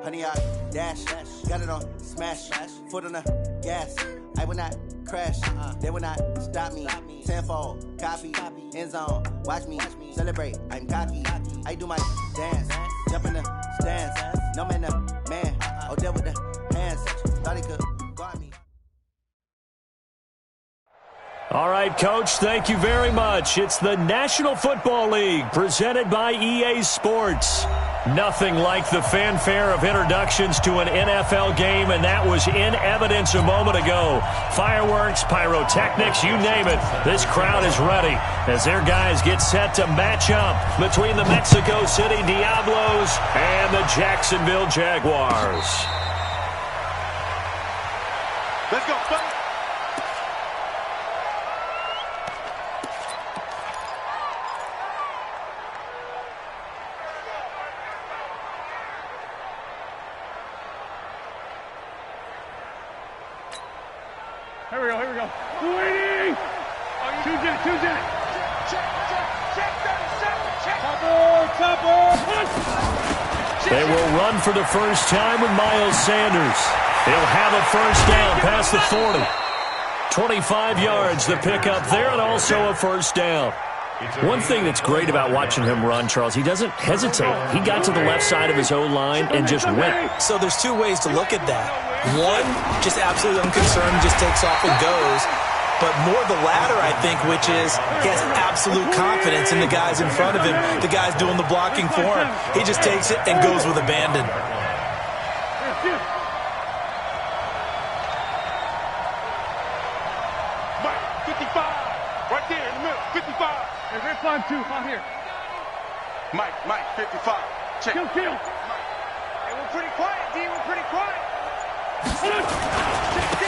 Honey, I dash, got it on smash, foot on the gas. I will not crash, they will not stop me. Tenfold, copy, end zone, watch me celebrate. I'm cocky, I do my dance, jump in the stands. No man, man, oh, there with the hands. Thought he could guard me. All right, Coach, thank you very much. It's the National Football League presented by EA Sports. Nothing like the fanfare of introductions to an NFL game, and that was in evidence a moment ago. Fireworks, pyrotechnics, you name it. This crowd is ready as their guys get set to match up between the Mexico City Diablos and the Jacksonville Jaguars. Let's go, buddy. Here we go. Waiting! Two's in it. Check. They will run for the first time with Miles Sanders. He'll have a first down past the 40. 25 yards the pickup there, and also a first down. One thing that's great about watching him run, Charles, he doesn't hesitate. He got to the left side of his O-line and just went. So there's two ways to look at that. One, just absolutely unconcerned, just takes off and goes. But more the latter, I think, which is he has absolute confidence in the guys in front of him, the guys doing the blocking for him. He just takes it and goes with abandon. Mike, 55. Right there in the middle, 55. Hey, red flag 2, out here. Mike, 55. Check. Kill. Hey, we're pretty quiet, D. We're pretty quiet.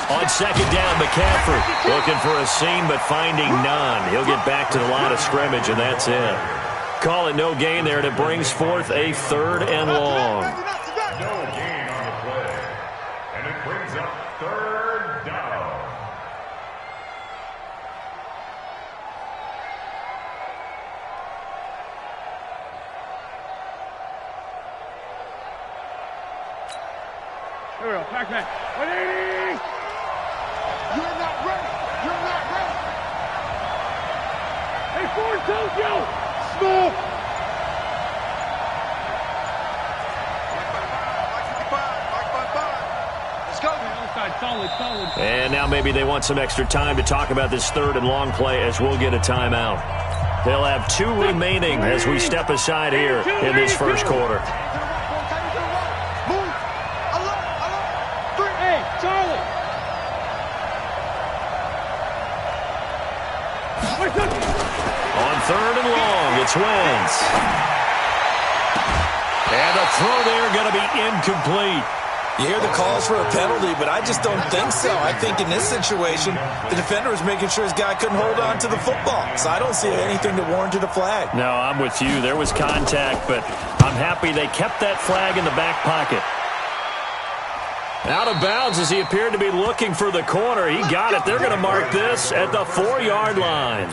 On second down, McCaffrey looking for a seam but finding none. He'll get back to the line of scrimmage, and that's it. Call it no gain there, and it brings forth a third and long. No gain on the play, and it brings up third down. Here we go. Back. 180! You're not ready. Hey, Ford, Tokyo! Smooth. Mike 55. Let's go. Solid. And now maybe they want some extra time to talk about this third and long play as we'll get a timeout. They'll have 2 remaining as we step aside here in this first quarter. Hey, Charlie! On third and long, it's Wentz. And the throw there going to be incomplete. You hear the calls for a penalty, but I just don't think so. I think in this situation, the defender was making sure his guy couldn't hold on to the football. So I don't see anything that warranted a flag. No, I'm with you. There was contact, but I'm happy they kept that flag in the back pocket. Out of bounds as he appeared to be looking for the corner. He got it. They're going to mark this at the 4-yard line.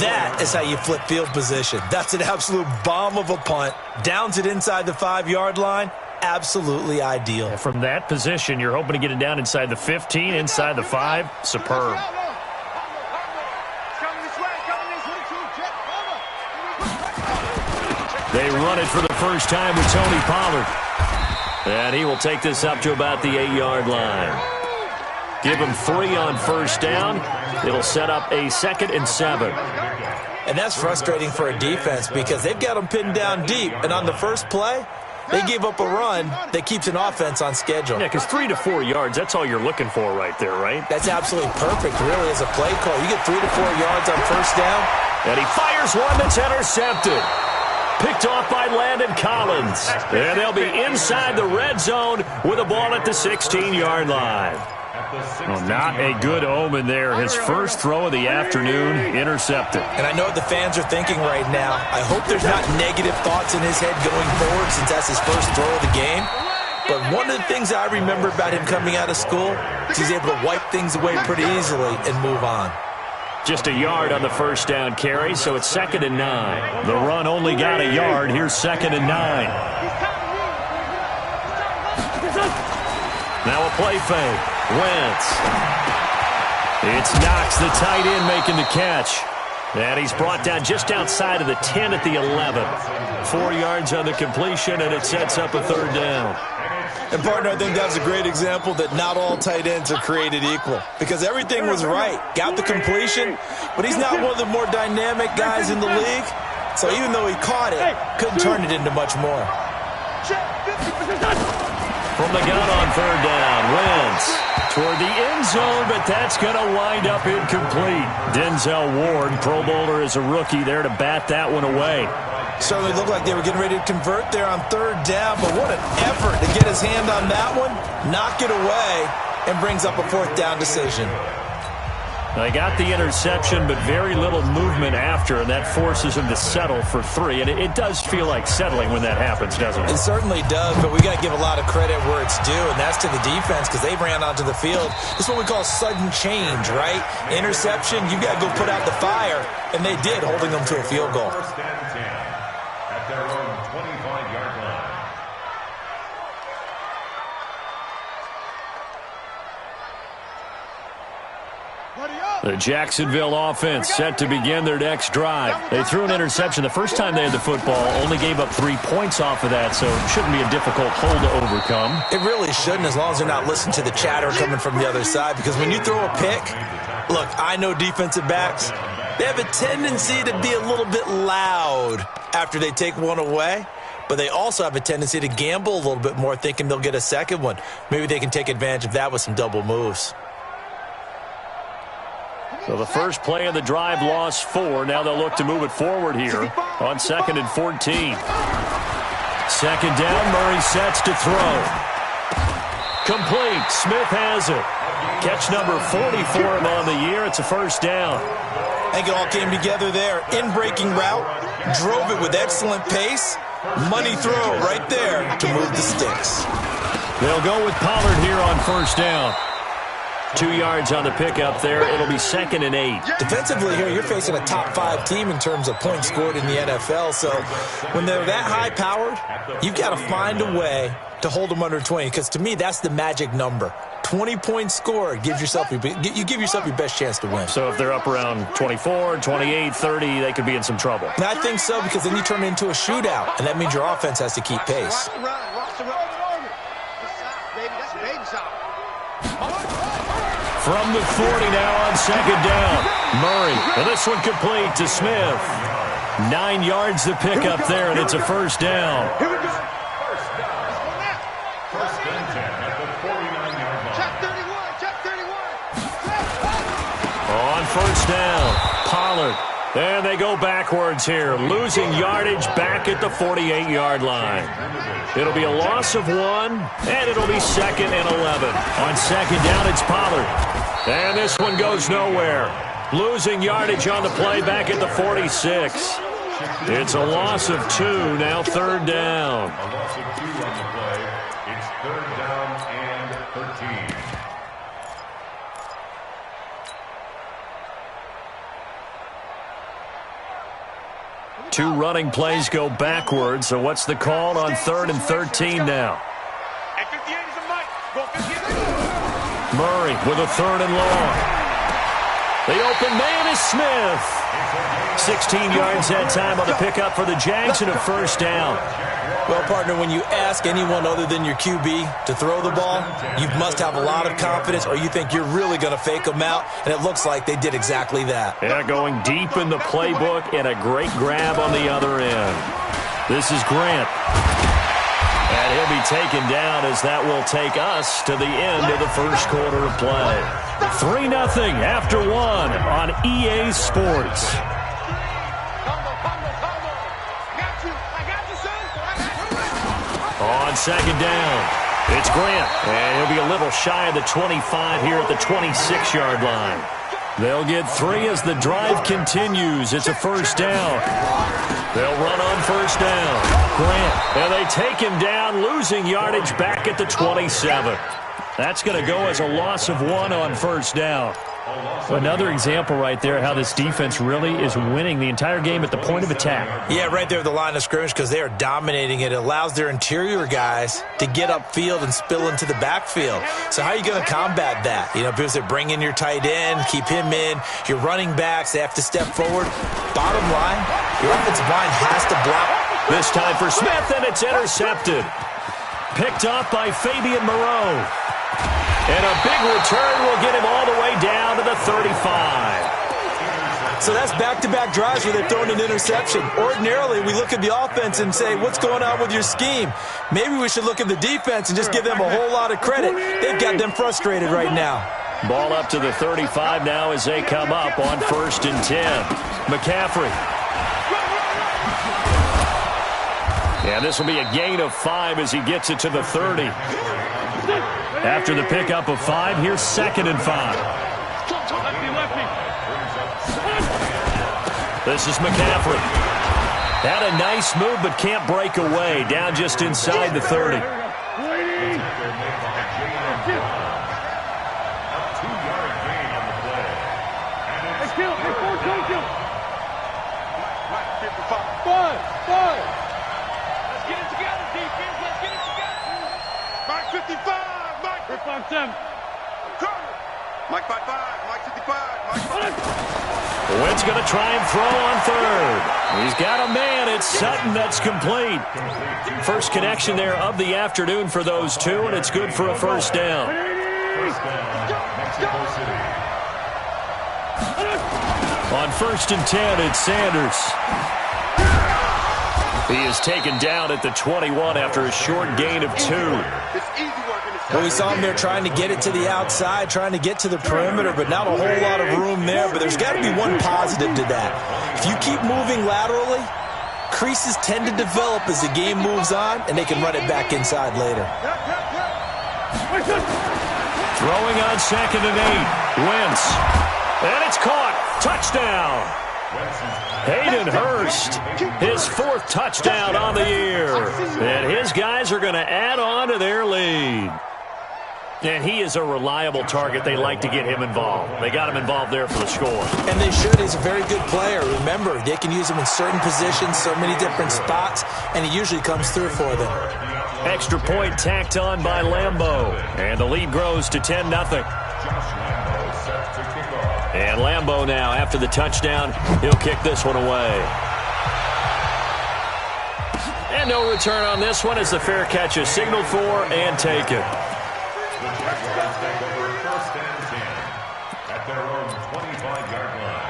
That is how you flip field position. That's an absolute bomb of a punt. Downs it inside the 5-yard line. Absolutely ideal. From that position, you're hoping to get it down inside the 15, inside the 5. Superb. They run it for the first time with Tony Pollard. And he will take this up to about the 8-yard line. Give him 3 on first down. It'll set up a 2nd and 7. And that's frustrating for a defense because they've got them pinned down deep. And on the first play, they gave up a run that keeps an offense on schedule. Yeah, because 3 to 4 yards, that's all you're looking for right there, right? That's absolutely perfect, really, as a play call. You get 3 to 4 yards on first down. And he fires one that's intercepted. Picked off by Landon Collins. And they'll be inside the red zone with a ball at the 16-yard line. Well, not a good omen there. His first throw of the afternoon intercepted. And I know what the fans are thinking right now. I hope there's not negative thoughts in his head going forward since that's his first throw of the game. But one of the things I remember about him coming out of school is he's able to wipe things away pretty easily and move on. Just a yard on the first down carry, so it's 2nd and 9. The run only got a yard. Here's 2nd and 9. Now a play fake. Wentz. It's Knox, the tight end, making the catch. And he's brought down just outside of the 10 at the 11. 4 yards on the completion, and it sets up a third down. And, partner, I think that's a great example that not all tight ends are created equal. Because everything was right. Got the completion, but he's not one of the more dynamic guys in the league. So even though he caught it, couldn't turn it into much more. From the gun on third down, Wentz toward the end zone, but that's going to wind up incomplete. Denzel Ward, Pro Bowler as a rookie, there to bat that one away. Certainly looked like they were getting ready to convert there on third down, but what an effort to get his hand on that one, knock it away, and brings up a fourth down decision. They got the interception, but very little movement after, and that forces him to settle for 3. And it does feel like settling when that happens, doesn't it? It certainly does, but we got to give a lot of credit where it's due, and that's to the defense because they ran onto the field. This is what we call sudden change, right? Interception, you got to go put out the fire, and they did, holding them to a field goal. First and 10 at their own 25-yard line. The Jacksonville offense set to begin their next drive. They threw an interception the first time they had the football, only gave up 3 points off of that, so it shouldn't be a difficult hole to overcome. It really shouldn't, as long as they're not listening to the chatter coming from the other side, because when you throw a pick, look, I know defensive backs, they have a tendency to be a little bit loud after they take one away, but they also have a tendency to gamble a little bit more, thinking they'll get a second one. Maybe they can take advantage of that with some double moves. So the first play of the drive lost 4. Now they'll look to move it forward here on 2nd and 14. Second down, Murray sets to throw. Complete. Smith has it. Catch number 40 for him on the year. It's a first down. I think it all came together there. In-breaking route, drove it with excellent pace. Money throw right there to move the sticks. They'll go with Pollard here on first down. 2 yards on the pickup there. It'll be 2nd and 8. Defensively here, you're facing a top 5 team in terms of points scored in the NFL. So when they're that high-powered, you've got to find a way to hold them under 20. Because to me, that's the magic number. 20 points scored. You give yourself your best chance to win. So if they're up around 24, 28, 30, they could be in some trouble. And I think so, because then you turn it into a shootout, and that means your offense has to keep pace. From the 40 now on second down. Murray, and this one complete to Smith. 9 yards to pick up there, and it's a first down. First and 10 at the 49-yard line. Check 31. On first down, Pollard. And they go backwards here, losing yardage back at the 48-yard line. It'll be a loss of 1, and it'll be 2nd and 11. On second down, it's Pollard. And this one goes nowhere. Losing yardage on the play back at the 46. It's a loss of 2, now third down. A loss of 2 on the play. It's third down and 13. Two running plays go backwards, so what's the call on 3rd and 13 now? At 58 is a mic. Go 58. Murray with a 3rd and long. The open man is Smith. 16 yards that time on the pickup for the Jags and a first down. Well, partner, when you ask anyone other than your QB to throw the ball, you must have a lot of confidence, or you think you're really going to fake them out, and it looks like they did exactly that. Yeah, going deep in the playbook and a great grab on the other end. This is Grant. And he'll be taken down as that will take us to the end of the first quarter of play. 3-0 after 1 on EA Sports. On second down, it's Grant, and he'll be a little shy of the 25 here at the 26-yard line. They'll get 3 as the drive continues. It's a first down. They'll run on first down. Grant, and they take him down, losing yardage back at the 27. That's going to go as a loss of 1 on first down. Another example right there how this defense really is winning the entire game at the point of attack. Yeah, right there at the line of scrimmage because they are dominating it. It allows their interior guys to get upfield and spill into the backfield. So how are you going to combat that? You know, because they bring in your tight end, keep him in. Your running backs, they have to step forward. Bottom line, your offensive line has to block. This time for Smith, and it's intercepted. Picked off by Fabian Moreau. And a big return will get him all the way down to the 35. So that's back-to-back drives where they've thrown an interception. Ordinarily, we look at the offense and say, what's going on with your scheme? Maybe we should look at the defense and just give them a whole lot of credit. They've got them frustrated right now. Ball up to the 35 now as they come up on 1st and 10. McCaffrey. And this will be a gain of 5 as he gets it to the 30. After the pickup of 5, here's 2nd and 5. This is McCaffrey. Had a nice move but can't break away. Down just inside the 30. Mike 5-5, Mike 55, Mike 5. Wentz going to try and throw on 3rd. He's got a man. It's Sutton that's complete. First connection there of the afternoon for those two, and it's good for a 1st down. On 1st and 10, it's Sanders. He is taken down at the 21 after a short gain of 2. Well, we saw him there trying to get it to the outside, trying to get to the perimeter, but not a whole lot of room there. But there's got to be one positive to that. If you keep moving laterally, creases tend to develop as the game moves on, and they can run it back inside later. Throwing on 2nd and 8. Wentz. And it's caught. Touchdown. Hayden Hurst, his 4th touchdown on the year. And his guys are going to add on to their lead. And he is a reliable target. They like to get him involved. They got him involved there for the score. And they should. He's a very good player. Remember, they can use him in certain positions, so many different spots, and he usually comes through for them. Extra point tacked on by Lambeau. And the lead grows to 10-0. And Lambeau now, after the touchdown, he'll kick this one away. And no return on this one as the fair catch is signaled for and taken. The Jaguars take over 1st and 10 at their own 25-yard line.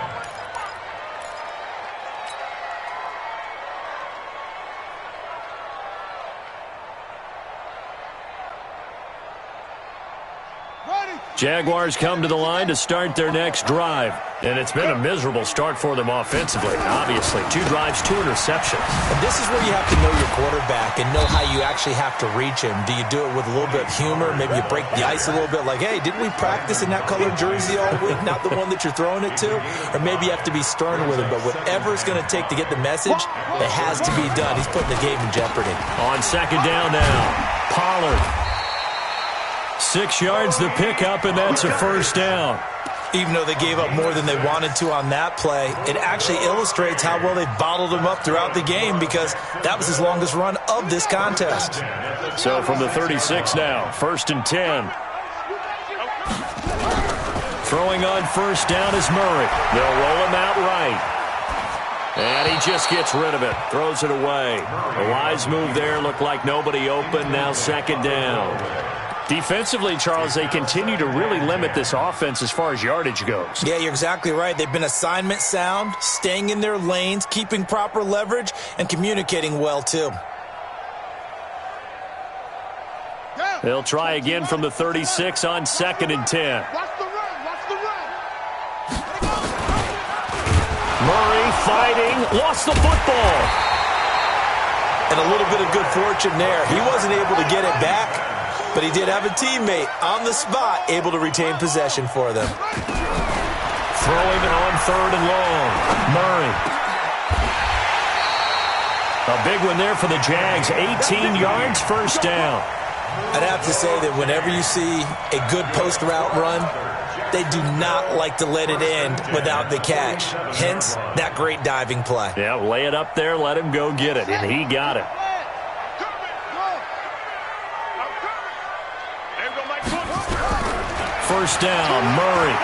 Jaguars come to the line to start their next drive. And it's been a miserable start for them offensively. Obviously, 2 drives, 2 interceptions. And this is where you have to know your quarterback and know how you actually have to reach him. Do you do it with a little bit of humor? Maybe you break the ice a little bit like, hey, didn't we practice in that colored jersey all week? Not the one that you're throwing it to? Or maybe you have to be stern with him. But whatever it's going to take to get the message, it has to be done. He's putting the game in jeopardy. On 2nd down now, Pollard. 6 yards the pickup, and that's a 1st down. Even though they gave up more than they wanted to on that play, it actually illustrates how well they bottled him up throughout the game because that was his longest run of this contest. So from the 36 now, 1st and 10. Throwing on 1st down is Murray. They'll roll him out right. And he just gets rid of it, throws it away. A wise move there, looked like nobody open, now 2nd down. Defensively, Charles, they continue to really limit this offense as far as yardage goes. Yeah, you're exactly right. They've been assignment sound, staying in their lanes, keeping proper leverage, and communicating well, too. They'll try again from the 36 on 2nd and 10. Murray fighting, lost the football. And a little bit of good fortune there. He wasn't able to get it back, but he did have a teammate on the spot able to retain possession for them. Throwing on 3rd and long. Murray. A big one there for the Jags. 18 yards, 1st down. I'd have to say that whenever you see a good post route run, they do not like to let it end without the catch. Hence, that great diving play. Yeah, lay it up there, let him go get it, and he got it. First down, Murray.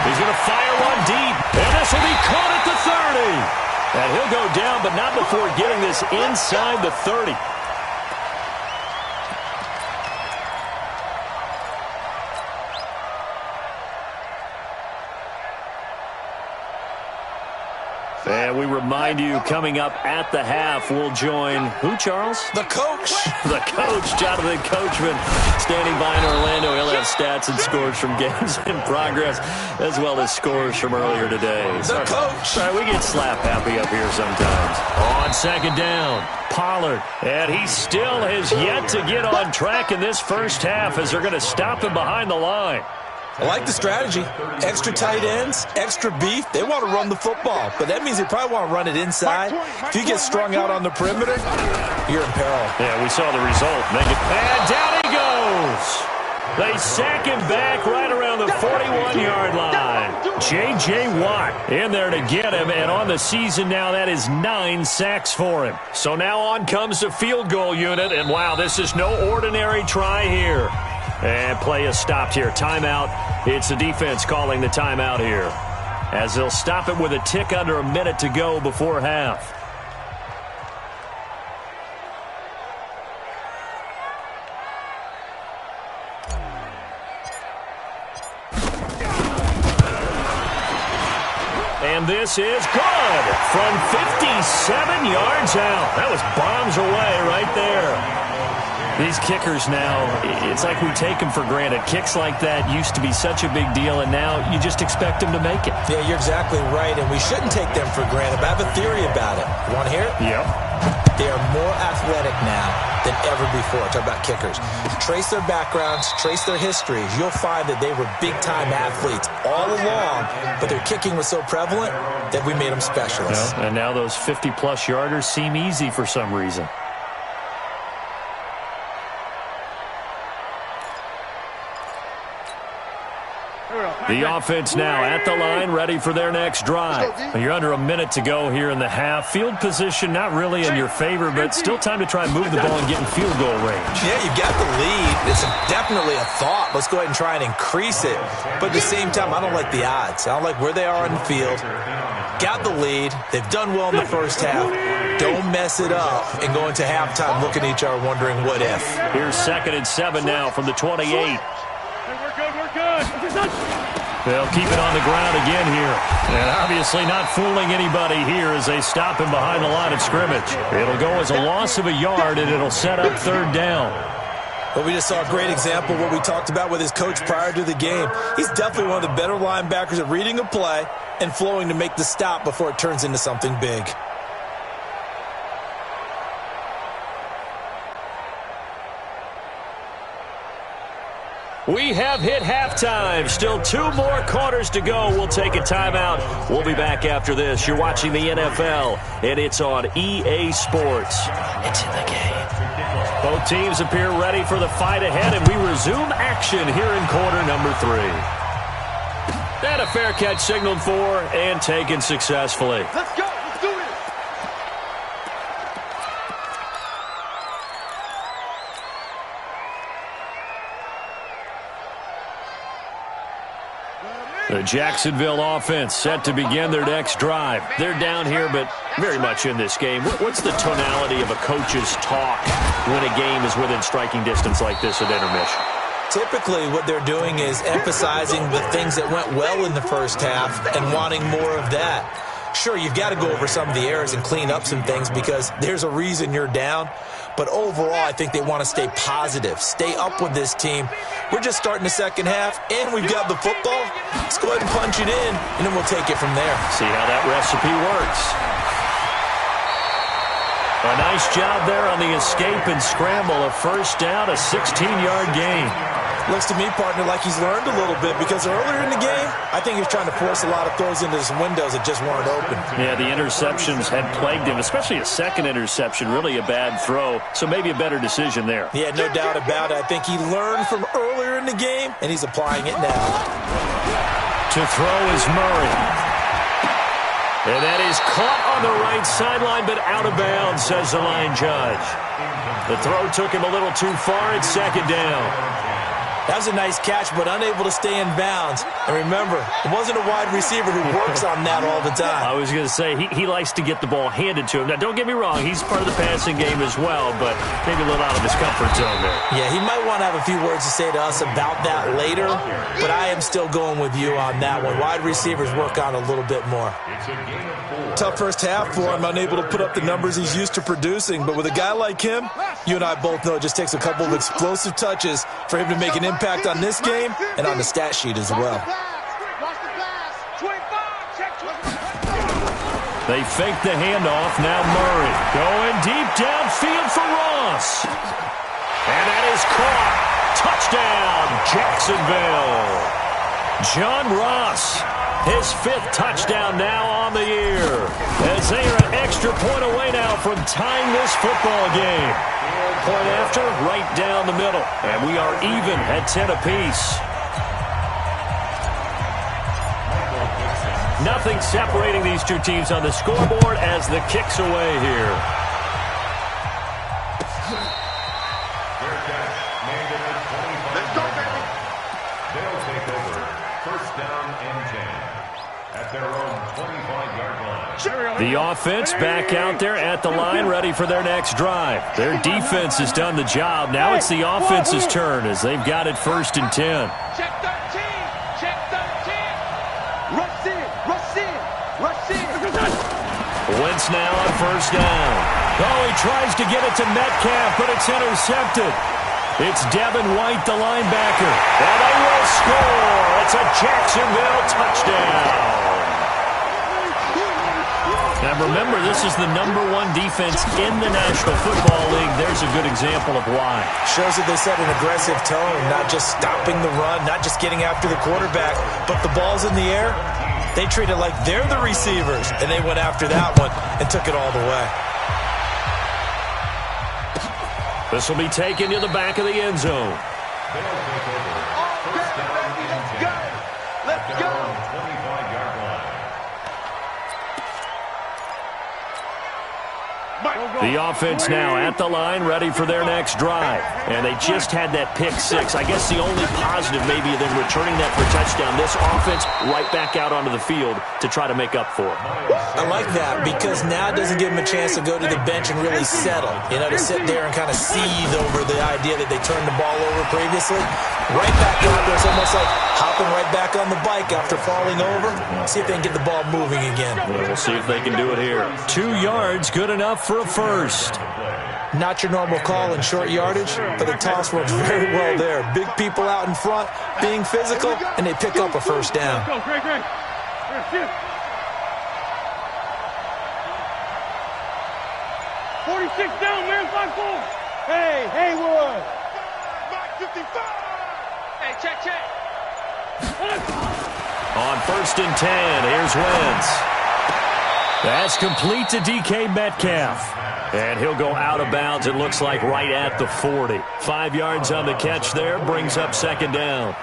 He's going to fire one deep, and this will be caught at the 30. And he'll go down, but not before getting this inside the 30. And we remind you, coming up at the half, we'll join who, Charles? The coach. The coach, Jonathan Coachman, standing by in Orlando. He'll have stats and scores from games in progress, as well as scores from earlier today. The coach. Sorry, we get slap happy up here sometimes. On second down, Pollard. And he still has yet to get on track in this first half as they're going to stop him behind the line. I like the strategy. Extra tight ends, extra beef. They want to run the football, but that means they probably want to run it inside. If you get strung out on the perimeter, you're in peril. Yeah, we saw the result. And down he goes. They sack him back right around the 41-yard line. J.J. Watt in there to get him, and on the season now, that is 9 sacks for him. So now on comes the field goal unit, and wow, this is no ordinary try here. And play is stopped here. Timeout. It's the defense calling the timeout here, as they'll stop it with a tick under a minute to go before half. And this is good from 57 yards out. That was bombs away right there. These kickers now, it's like we take them for granted. Kicks like that used to be such a big deal, and now you just expect them to make it. Yeah, you're exactly right, and we shouldn't take them for granted. But I have a theory about it. You want to hear it? Yep. They are more athletic now than ever before. Talk about kickers. Trace their backgrounds, trace their histories. You'll find that they were big-time athletes all along, but their kicking was so prevalent that we made them specialists. Yeah, and now those 50-plus yarders seem easy for some reason. The offense now at the line, ready for their next drive. You're under a minute to go here in the half. Field position not really in your favor, but still time to try and move the ball and get in field goal range. Yeah, you've got the lead. It's definitely a thought. Let's go ahead and try and increase it. But at the same time, I don't like the odds. I don't like where they are on the field. Got the lead. They've done well in the first half. Don't mess it up and go into halftime looking at each other wondering what if. Here's 2nd and 7 now from the 28. Hey, we're good. They'll keep it on the ground again here. And obviously not fooling anybody here as they stop him behind the line of scrimmage. It'll go as a loss of a yard, and it'll set up 3rd down. Well, we just saw a great example of what we talked about with his coach prior to the game. He's definitely one of the better linebackers at reading a play and flowing to make the stop before it turns into something big. We have hit halftime. Still 2 more quarters to go. We'll take a timeout. We'll be back after this. You're watching the NFL, and it's on EA Sports. It's in the game. Both teams appear ready for the fight ahead, and we resume action here in quarter number 3. And a fair catch signaled for and taken successfully. Let's go. Let's do it. The Jacksonville offense set to begin their next drive. They're down here, but very much in this game. What's the tonality of a coach's talk when a game is within striking distance like this at intermission? Typically, what they're doing is emphasizing the things that went well in the first half and wanting more of that. Sure, you've got to go over some of the errors and clean up some things because there's a reason you're down. But overall, I think they want to stay positive, stay up with this team. We're just starting the second half, and we've got the football. Let's go ahead and punch it in, and then we'll take it from there. See how that recipe works. A nice job there on the escape and scramble. A first down, a 16-yard gain. Looks to me, partner, like he's learned a little bit because earlier in the game, I think he was trying to force a lot of throws into some windows that just weren't open. Yeah, the interceptions had plagued him, especially a second interception, really a bad throw. So maybe a better decision there. Yeah, no doubt about it. I think he learned from earlier in the game, and he's applying it now. To throw is Murray. And that is caught on the right sideline, but out of bounds, says the line judge. The throw took him a little too far. It's second down. That was a nice catch, but unable to stay in bounds. And remember, it wasn't a wide receiver who works on that all the time. I was going to say, he likes to get the ball handed to him. Now, don't get me wrong, he's part of the passing game as well, but maybe a little out of his comfort zone there. Yeah, he might want to have a few words to say to us about that later, but I am still going with you on that one. Wide receivers work on a little bit more. Tough first half for him, unable to put up the numbers he's used to producing. But with a guy like him, you and I both know it just takes a couple of explosive touches for him to make an impact on this game and on the stat sheet as well. They fake the handoff. Now Murray going deep downfield for Ross. And that is caught. Touchdown, Jacksonville. John Ross, his 5th touchdown now on the year, as they are an extra point away now from tying this football game. Point after, right down the middle. And we are even at 10 apiece. Nothing separating these two teams on the scoreboard as the kick's away here. Let's go, baby. They'll take over. First down and 10 at their own 25-yard line. The offense back out there at the line, ready for their next drive. Their defense has done the job. Now it's the offense's turn as they've got it 1st and 10. Check 13. Check 13. Rush in. Rush in. Rush in. Wentz now on 1st down. Oh, he tries to get it to Metcalf, but it's intercepted. It's Devin White, the linebacker. And they will score. It's a Jacksonville touchdown. Now remember, this is the #1 defense in the National Football League. There's a good example of why. Shows that they set an aggressive tone, not just stopping the run, not just getting after the quarterback, but the ball's in the air. They treat it like they're the receivers, and they went after that one and took it all the way. This will be taken to the back of the end zone. Let's go. The offense now at the line, ready for their next drive. And they just had that pick 6. I guess the only positive maybe than returning that for a touchdown. This offense right back out onto the field to try to make up for it. I like that because now it doesn't give them a chance to go to the bench and really settle. You know, to sit there and kind of seethe over the idea that they turned the ball over previously. Right back out there, it's almost like hopping right back on the bike after falling over. See if they can get the ball moving again. We'll see if they can do it here. 2 yards, good enough for a first. Not your normal call in short yardage, but the toss works very well there. Big people out in front, being physical, and they pick up a first down. Go, Greg. 46 down, man. 5-4. Hey, Haywood. Back 55. Hey, check. On 1st and 10, here's Wentz. That's complete to DK Metcalf. And he'll go out of bounds, it looks like, right at the 40. 5 yards on the catch there, brings up 2nd down.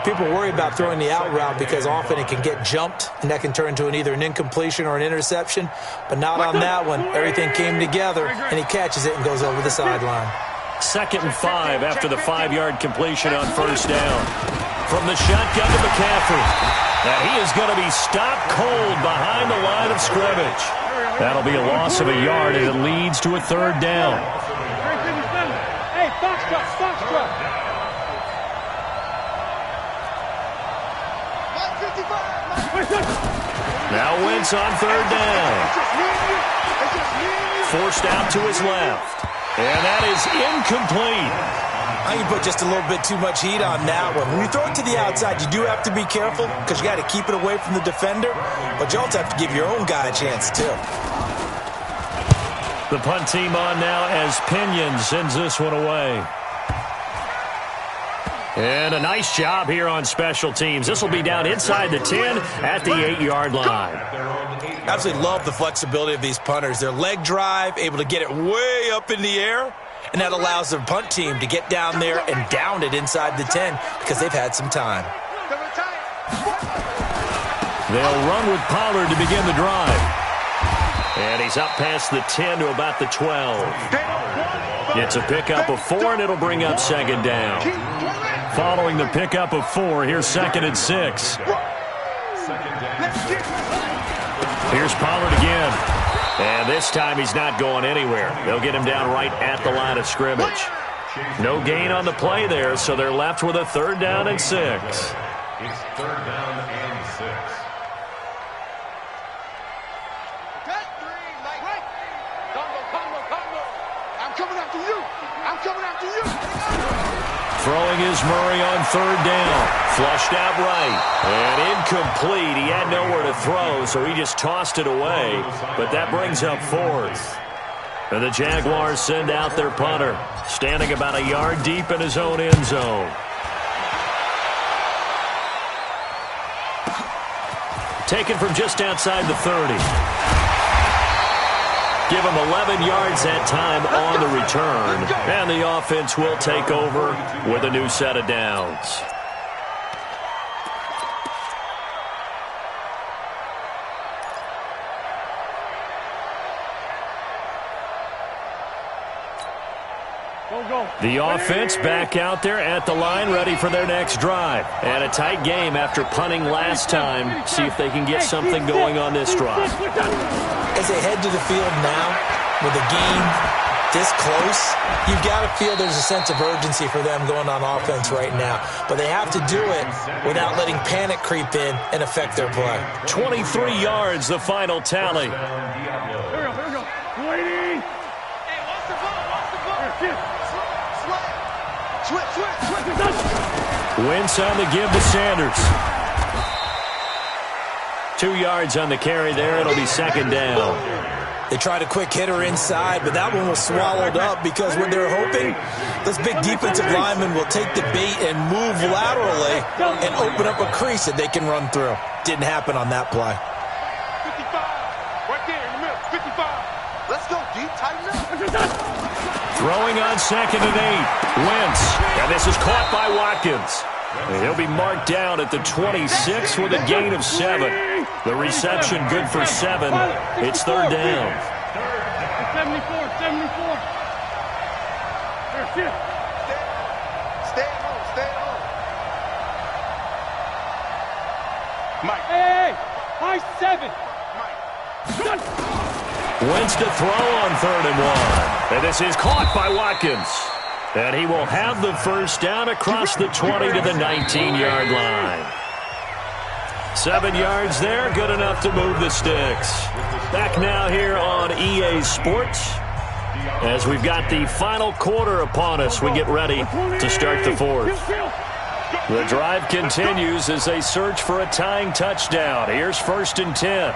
People worry about throwing the out route because often it can get jumped, and that can turn into either an incompletion or an interception. But not on that one. Everything came together, and he catches it and goes over the sideline. 2nd and 5 after the 5-yard completion on 1st down. From the shotgun to McCaffrey. Now he is going to be stopped cold behind the line of scrimmage. That'll be a loss of a yard, and it leads to a 3rd down. Hey, Foxtrot. Now Wentz on 3rd down. Forced out to his left. And that is incomplete. I think you put just a little bit too much heat on that one. When you throw it to the outside, you do have to be careful because you got to keep it away from the defender, but you also have to give your own guy a chance too. The punt team on now as Pinion sends this one away. And a nice job here on special teams. This will be down inside the 10 at the 8-yard line. Absolutely love the flexibility of these punters. Their leg drive, able to get it way up in the air, and that allows their punt team to get down there and down it inside the 10 because they've had some time. They'll run with Pollard to begin the drive. And he's up past the 10 to about the 12. It's a pickup of 4, and it'll bring up second down. Following the pickup of 4, here's 2nd and 6. Here's Pollard again. And this time he's not going anywhere. They'll get him down right at the line of scrimmage. No gain on the play there, so they're left with a 3rd down and 6. It's 3rd down and 6. I'm coming after you. I'm coming after you. Throwing is Murray on 3rd down. Flushed out right. And incomplete. He had nowhere to throw, so he just tossed it away. But that brings up 4th. And the Jaguars send out their punter, standing about a yard deep in his own end zone. Taken from just outside the 30. Give him 11 yards that time on the return. And the offense will take over with a new set of downs. The offense back out there at the line, ready for their next drive. And a tight game after punting last time. See if they can get something going on this drive. As they head to the field now, with the game this close, you've got to feel there's a sense of urgency for them going on offense right now. But they have to do it without letting panic creep in and affect their play. 23 yards, the final tally. Here we go. Waiting. Hey, watch the ball. Watch the ball. Switch. Wentz on the give to Sanders. 2 yards on the carry there. It'll be 2nd down. They tried a quick hitter inside, but that one was swallowed up because what they're hoping, this big defensive lineman will take the bait and move laterally and open up a crease that they can run through. Didn't happen on that play. 55. Right there in the middle. 55. Let's go, D. Tighten up. Throwing on 2nd and 8. Wentz. And this is caught by Watkins. And he'll be marked down at the 26 with a gain of 7. The reception good for 7. It's 3rd down. 74. Here. Stay at home. Mike. Hey. High 7. Wentz to throw on 3rd and 1. And this is caught by Watkins. And he will have the first down across the 20 to the 19-yard line. 7 yards there, good enough to move the sticks. Back now here on EA Sports. As we've got the final quarter upon us, we get ready to start the 4th. The drive continues as they search for a tying touchdown. Here's 1st and 10.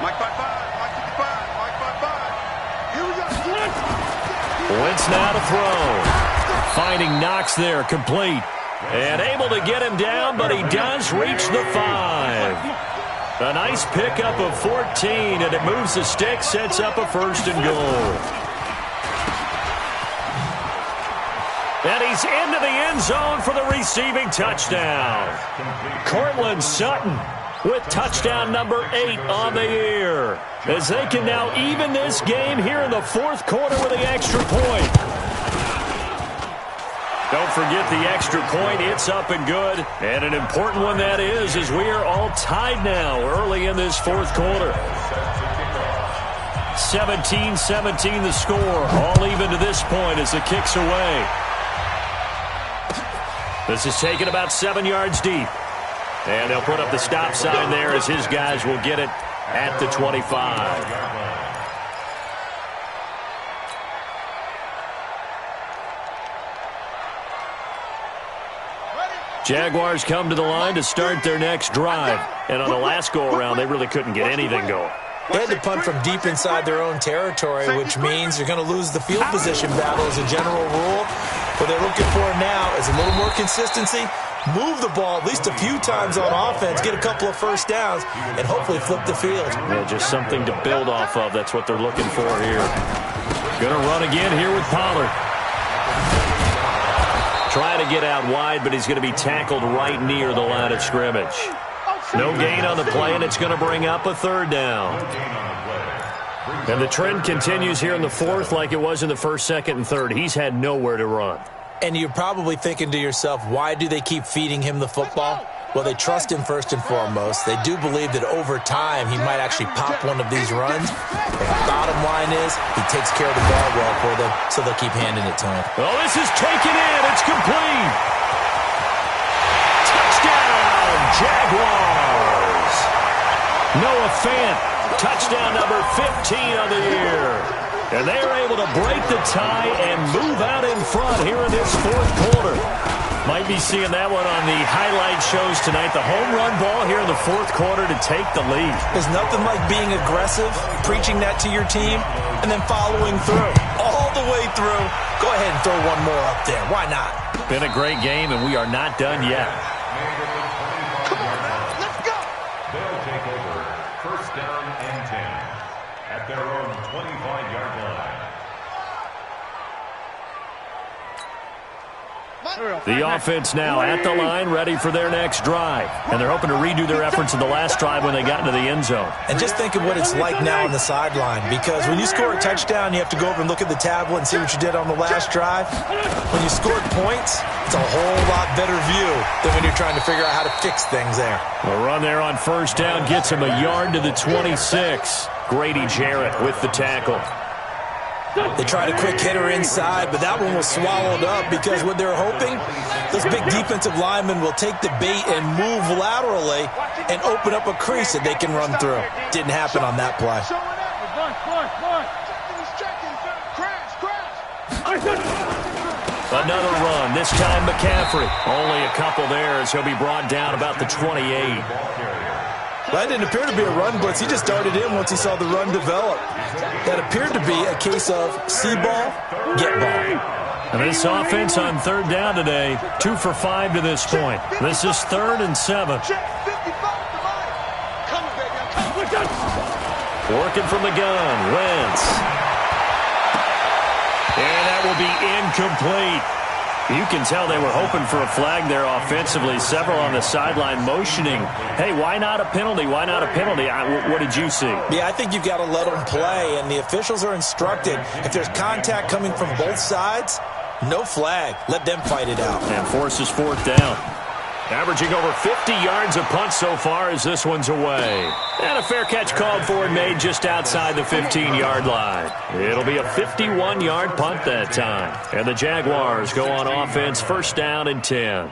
Mike 5-5. Mike 55. Mike 5-5. Here we go. Wentz now to throw. Finding Knox there, complete. And able to get him down, but he does reach the 5. A nice pickup of 14, and it moves the stick, sets up a 1st and goal. And he's into the end zone for the receiving touchdown. Courtland Sutton with touchdown number 8 on the year. As they can now even this game here in the 4th quarter with the extra point. Don't forget the extra point. It's up and good. And an important one that is, as we are all tied now early in this 4th quarter. 17-17 the score. All even to this point as the kick's away. This is taken about 7 yards deep. And they'll put up the stop sign there as his guys will get it at the 25. Jaguars come to the line to start their next drive. And on the last go-around, they really couldn't get anything going. They had to punt from deep inside their own territory, which means they're going to lose the field position battle as a general rule. What they're looking for now is a little more consistency, move the ball at least a few times on offense, get a couple of first downs, and hopefully flip the field. Yeah, just something to build off of. That's what they're looking for here. Going to run again here with Pollard. Trying to get out wide, but he's going to be tackled right near the line of scrimmage. No gain on the play, and it's going to bring up a third down. And the trend continues here in the fourth like it was in the first, second, and third. He's had nowhere to run. And you're probably thinking to yourself, why do they keep feeding him the football? Well, they trust him first and foremost. They do believe that over time he might actually pop one of these runs. But the bottom line is he takes care of the ball well for them, so they'll keep handing it to him. Oh, this is taken in. It's complete. Touchdown, Jaguars. Noah Fant, touchdown number 15 of the year. And they're able to break the tie and move out in front here in this fourth quarter. Might be seeing that one on the highlight shows tonight. The home run ball here in the fourth quarter to take the lead. There's nothing like being aggressive, preaching that to your team, and then following through. All the way through. Go ahead and throw one more up there. Why not? Been a great game, and we are not done yet. Come on, man. Let's go. They'll take over first down and 10 at their own 25-yard line. The offense now at the line, ready for their next drive. And they're hoping to redo their efforts in the last drive when they got into the end zone. And just think of what it's like now on the sideline, because when you score a touchdown, you have to go over and look at the tablet and see what you did on the last drive. When you scored points, it's a whole lot better view than when you're trying to figure out how to fix things there. A run there on first down gets him a yard to the 26. Grady Jarrett with the tackle. They tried a quick hitter inside, but that one was swallowed up because what they're hoping, those big defensive linemen will take the bait and move laterally and open up a crease that they can run through. Didn't happen on that play. Another run, this time McCaffrey. Only a couple there as he'll be brought down about the 28. That didn't appear to be a run blitz. He just darted in once he saw the run develop. That appeared to be a case of see ball, get ball. And this offense on third down today, 2 for 5 to this point. This is 3rd and 7. Working from the gun, Wentz. And that will be incomplete. You can tell they were hoping for a flag there offensively. Several on the sideline motioning, hey, why not a penalty? Why not a penalty? What did you see? Yeah, I think you've got to let them play, and the officials are instructed. If there's contact coming from both sides, no flag. Let them fight it out. And forces 4th down. Averaging over 50 yards a punt so far as this one's away. And a fair catch called for and made just outside the 15-yard line. It'll be a 51-yard punt that time. And the Jaguars go on offense, first down and 10.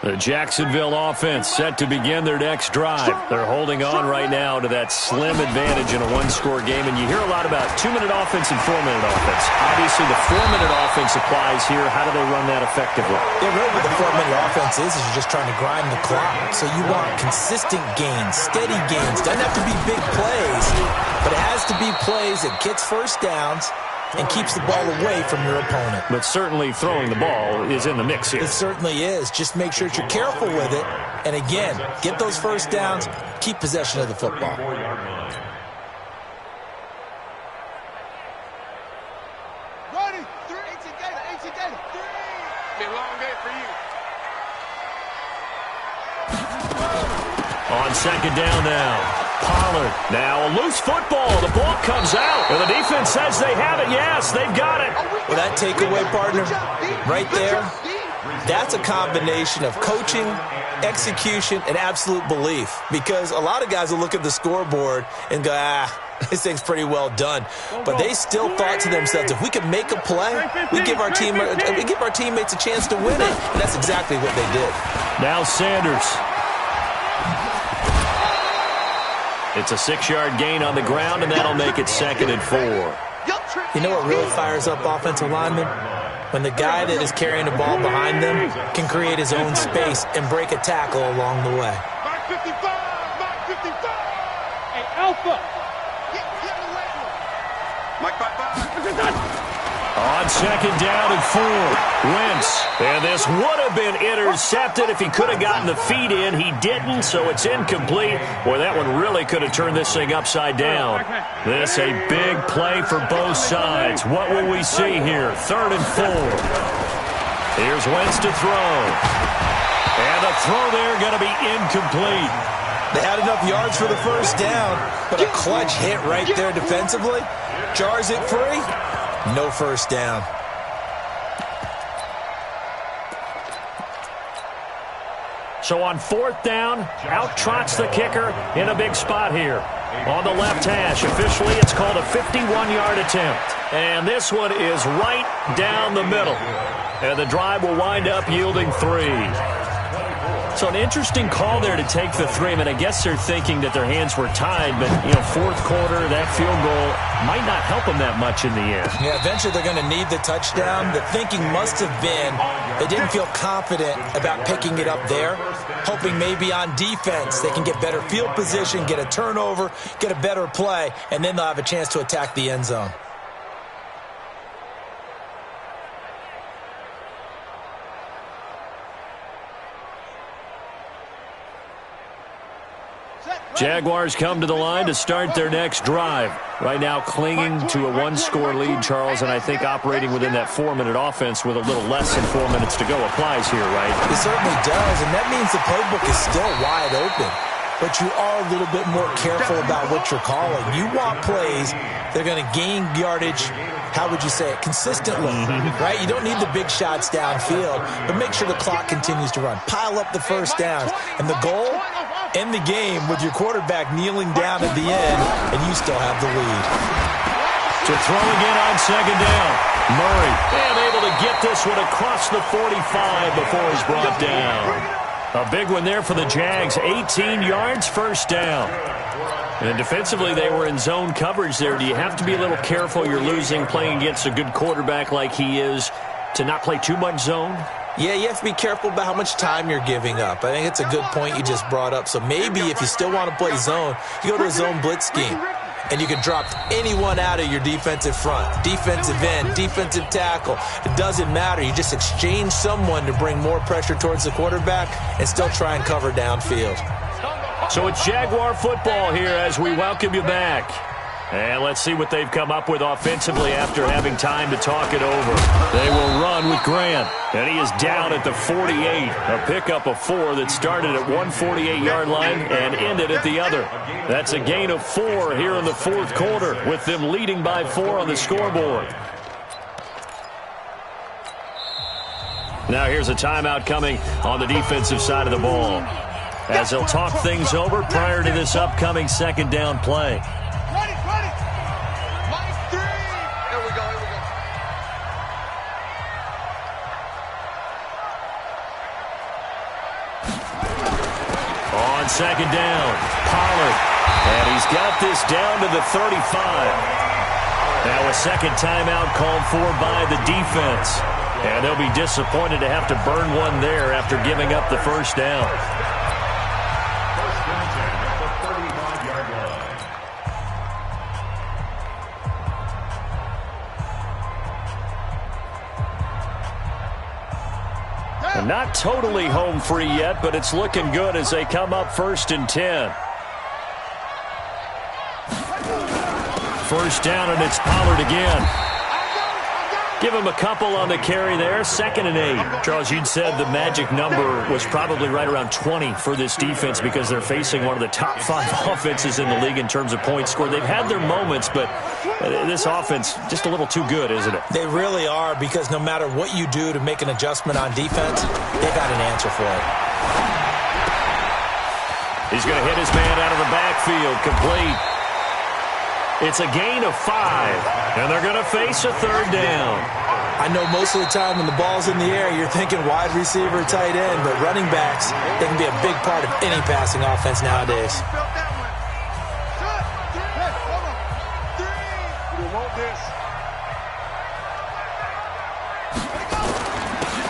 The Jacksonville offense set to begin their next drive. They're holding on right now to that slim advantage in a one-score game, and you hear a lot about 2-minute offense and 4-minute offense. Obviously, the 4-minute offense applies here. How do they run that effectively? Yeah, really what the 4-minute offense is you're just trying to grind the clock. So you want consistent gains, steady gains. Doesn't have to be big plays, but it has to be plays that gets first downs and keeps the ball away from your opponent. But certainly throwing the ball is in the mix here. It certainly is. Just make sure that you're careful with it. And again, get those first downs, keep possession of the football. Ready? 3. 18 Gator. 3. Be a long day for you. On second down now. Pollard. Now a loose football. The ball comes out. And the defense says they have it. Yes, they've got it. Well, that takeaway, partner, right there, that's a combination of coaching, execution, and absolute belief. Because a lot of guys will look at the scoreboard and go, this thing's pretty well done. But they still thought to themselves, if we can make a play, we give our teammates a chance to win it. And that's exactly what they did. Now Sanders. It's a 6-yard gain on the ground, and that'll make it 2nd and 4. You know what really fires up offensive linemen? When the guy that is carrying the ball behind them can create his own space and break a tackle along the way. Mark 55. Hey, Alpha. Mike 55. On second down and 4, Wentz. And this would have been intercepted if he could have gotten the feet in. He didn't, so it's incomplete. Boy, that one really could have turned this thing upside down. This a big play for both sides. What will we see here? 3rd and 4. Here's Wentz to throw. And the throw there going to be incomplete. They had enough yards for the first down, but a clutch hit right there defensively jars it free. No first down. So on 4th down, out trots the kicker in a big spot here. On the left hash, officially it's called a 51-yard attempt. And this one is right down the middle. And the drive will wind up yielding 3. So an interesting call there to take the 3. I mean, I guess they're thinking that their hands were tied, but, you know, 4th quarter, that field goal might not help them that much in the end. Yeah, eventually they're going to need the touchdown. The thinking must have been they didn't feel confident about picking it up there, hoping maybe on defense they can get better field position, get a turnover, get a better play, and then they'll have a chance to attack the end zone. Jaguars come to the line to start their next drive. Right now clinging to a 1-score lead, Charles, and I think operating within that 4-minute offense with a little less than 4 minutes to go applies here, right? It certainly does, and that means the playbook is still wide open. But you are a little bit more careful about what you're calling. You want plays that are going to gain yardage, how would you say it, consistently, right? You don't need the big shots downfield, but make sure the clock continues to run. Pile up the first downs. And the goal, end the game with your quarterback kneeling down at the end, and you still have the lead. To throw again on 2nd down. Murray, and able to get this one across the 45 before he's brought down. A big one there for the Jags. 18 yards, first down. And defensively, they were in zone coverage there. Do you have to be a little careful? You're losing, playing against a good quarterback like he is, to not play too much zone? Yeah, you have to be careful about how much time you're giving up. I think it's a good point you just brought up. So maybe if you still want to play zone, you go to a zone blitz scheme. And you can drop anyone out of your defensive front, defensive end, defensive tackle. It doesn't matter. You just exchange someone to bring more pressure towards the quarterback and still try and cover downfield. So it's Jaguar football here as we welcome you back. And let's see what they've come up with offensively after having time to talk it over. They will run with Grant. And he is down at the 48. A pickup of 4 that started at 148-yard line and ended at the other. That's a gain of 4 here in the 4th quarter, with them leading by 4 on the scoreboard. Now here's a timeout coming on the defensive side of the ball, as they'll talk things over prior to this upcoming 2nd down play. On 2nd down, Pollard. And he's got this down to the 35. Now a 2nd timeout called for by the defense. And they'll be disappointed to have to burn one there after giving up the first down. Not totally home free yet, but it's looking good as they come up 1st and 10. First down, and it's Pollard again. Give him a couple on the carry there. 2nd and 8. Charles, you'd said the magic number was probably right around 20 for this defense because they're facing one of the top 5 offenses in the league in terms of points scored. They've had their moments, but this offense just a little too good, isn't it? They really are, because no matter what you do to make an adjustment on defense, they've got an answer for it. He's going to hit his man out of the backfield, complete. It's a gain of 5, and they're going to face a 3rd down. I know most of the time when the ball's in the air, you're thinking wide receiver, tight end, but running backs, they can be a big part of any passing offense nowadays.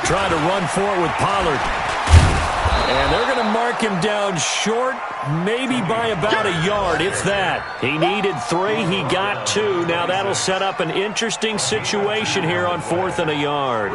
Trying to run for it with Pollard. And they're going to mark him down short, maybe by about a yard, if that. He needed 3, he got 2. Now that'll set up an interesting situation here on 4th and a yard.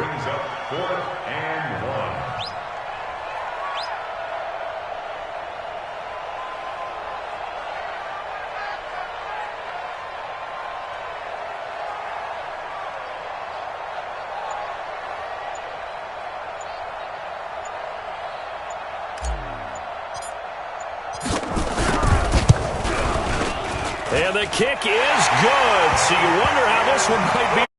And the kick is good. So you wonder how this one might be.